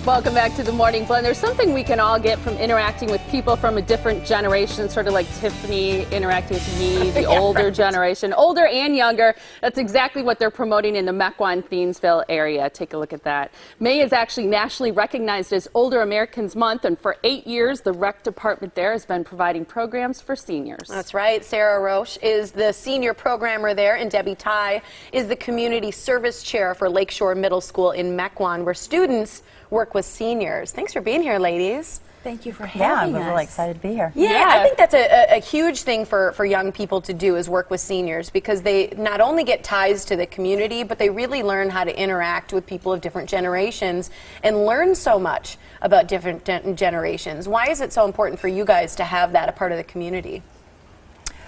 Welcome back to the Morning Blend. There's something we can all get from interacting with people from a different generation, sort of like Tiffany interacting with me, the older generation, older and younger. That's exactly what they're promoting in the Mequon Thiensville area. Take a look at that. May is actually nationally recognized as Older Americans Month, and for 8 years, the rec department there has been providing programs for seniors. That's right. Sarah Roesch is the senior programmer there, and Debbie Ty is the community service chair for Lake Shore Middle School in Mequon, where students work with seniors. Thanks for being here, ladies. Thank you for having us. I'm really excited to be here. Yeah, I think that's a huge thing for young people to do, is work with seniors, because they not only get ties to the community, but they really learn how to interact with people of different generations and learn so much about different generations. Why is it so important for you guys to have that a part of the community?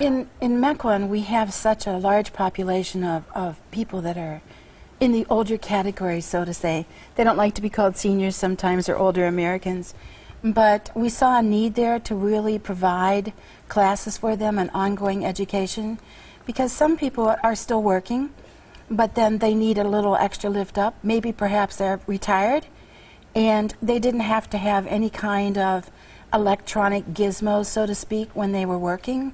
In Mequon, we have such a large population of people that are in the older category, so to say. They don't like to be called seniors sometimes, or older Americans. But we saw a need there to really provide classes for them and ongoing education, because some people are still working, but then they need a little extra lift up. Maybe perhaps they're retired, and they didn't have to have any kind of electronic gizmos, so to speak, when they were working.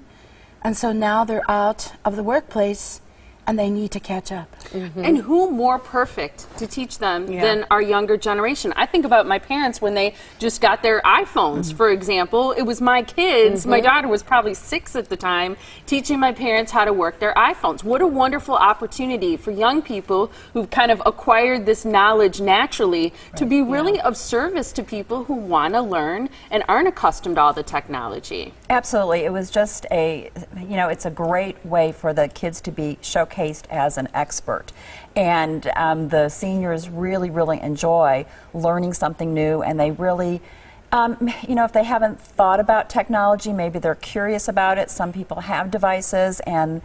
And so now they're out of the workplace, and they need to catch up. And who more perfect to teach them than our younger generation? I think about my parents when they just got their iPhones, for example. It was my kids, my daughter was probably 6 at the time, teaching my parents how to work their iPhones. What a wonderful opportunity for young people who've kind of acquired this knowledge naturally to be really of service to people who want to learn and aren't accustomed to all the technology. Absolutely. It was just it's a great way for the kids to be showcased as an expert. And the seniors really, really enjoy learning something new, and they really, if they haven't thought about technology, maybe they're curious about it. Some people have devices, and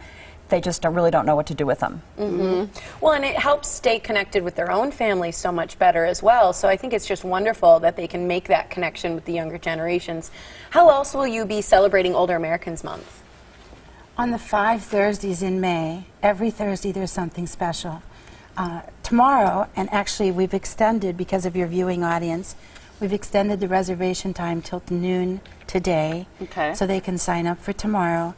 they just really don't know what to do with them. Well, and it helps stay connected with their own families so much better as well. So I think it's just wonderful that they can make that connection with the younger generations. How else will you be celebrating Older Americans Month? On the 5 Thursdays in May, every Thursday there's something special. Tomorrow, and actually we've extended, because of your viewing audience, we've extended the reservation time till noon today, so they can sign up for tomorrow.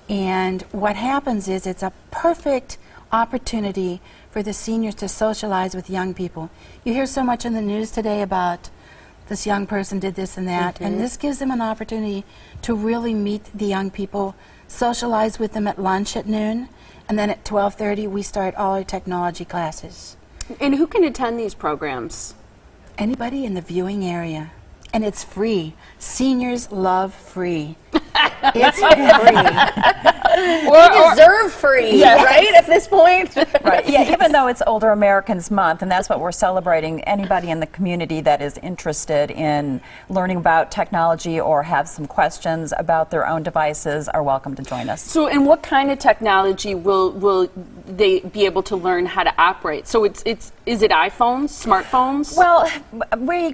And what happens is it's a perfect opportunity for the seniors to socialize with young people. You hear so much in the news today about this young person did this and that, and this gives them an opportunity to really meet the young people, socialize with them at lunch at noon, and then at 12:30 we start all our technology classes. And who can attend these programs? Anybody in the viewing area. And it's free. Seniors love free. It's free. We deserve free, right, at this point? Right. Yeah, even though it's Older Americans Month, and that's what we're celebrating, anybody in the community that is interested in learning about technology or have some questions about their own devices are welcome to join us. So, and what kind of technology will they be able to learn how to operate? So is it iPhones, smartphones? Well,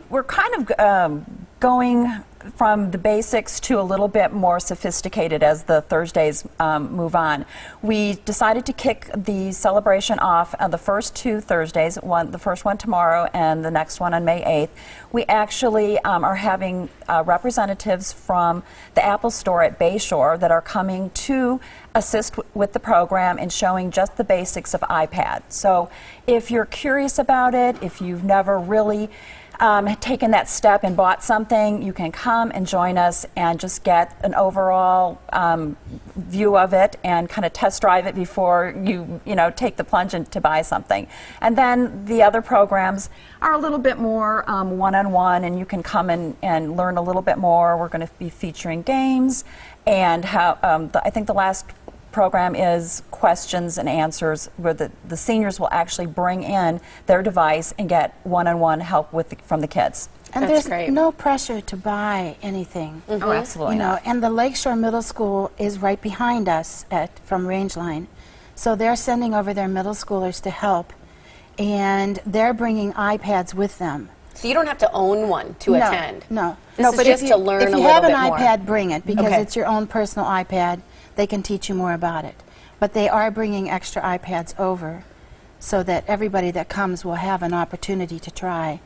we're kind of going from the basics to a little bit more sophisticated as the Thursdays move on. We decided to kick the celebration off on the first 2 Thursdays, the first one tomorrow and the next one on May 8th. We actually are having representatives from the Apple Store at Bay Shore that are coming to assist with the program and showing just the basics of iPad. So if you're curious about it, if you've never really taken that step and bought something, you can come and join us and just get an overall view of it and kind of test drive it before you take the plunge to buy something. And then the other programs are a little bit more one-on-one, and you can come and learn a little bit more. We're going to be featuring games, and I think the last program is questions and answers, where the seniors will actually bring in their device and get one-on-one help from the kids. And there's no pressure to buy anything. Oh, absolutely not. And the Lake Shore Middle School is right behind us from Rangeline. So they're sending over their middle schoolers to help, and they're bringing iPads with them. So you don't have to own one to attend? No. This is just to learn a little bit more. If you have an iPad, bring it, because it's your own personal iPad. They can teach you more about it. But they are bringing extra iPads over so that everybody that comes will have an opportunity to try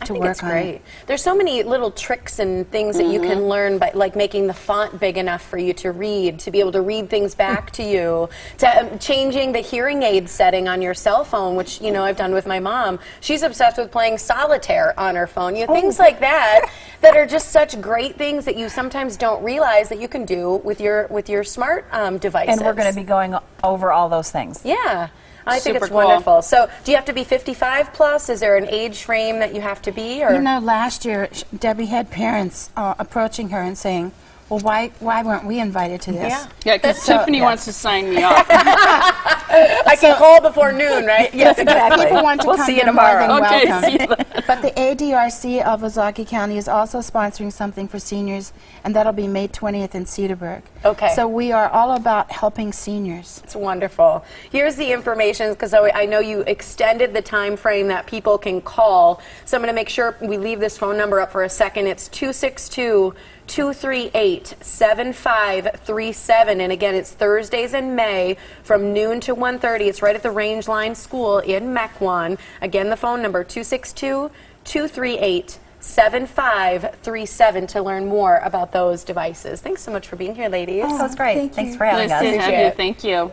to think work it's on great. it. There's so many little tricks and things that you can learn by like making the font big enough for you to read, to be able to read things back to you, to changing the hearing aid setting on your cell phone, which I've done with my mom. She's obsessed with playing solitaire on her phone. Things like that that are just such great things that you sometimes don't realize that you can do with your smart devices. And we're going to be going over all those things. Yeah. I think Super it's cool. wonderful. So, do you have to be 55 plus? Is there an age frame that you have to be? Or? Last year, Debbie had parents approaching her and saying, well, why weren't we invited to this? Yeah, because Tiffany wants to sign me up. I can call before noon, right? Yes, exactly. People want to we'll come, see you they're more tomorrow. than Okay, welcome. see you later. But the ADRC of Ozaukee County is also sponsoring something for seniors, and that'll be May 20th in Cedarburg. Okay. So we are all about helping seniors. It's wonderful. Here's the information, because I know you extended the time frame that people can call. So I'm going to make sure we leave this phone number up for a second. It's 262-238-7537. And again, it's Thursdays in May from noon to 1:30. It's right at the Rangeline School in Mequon. Again, the phone number 262-238-7537 to learn more about those devices. Thanks so much for being here, ladies. That was great. Thank Thanks you. for having Nice us. to have you. Thank you.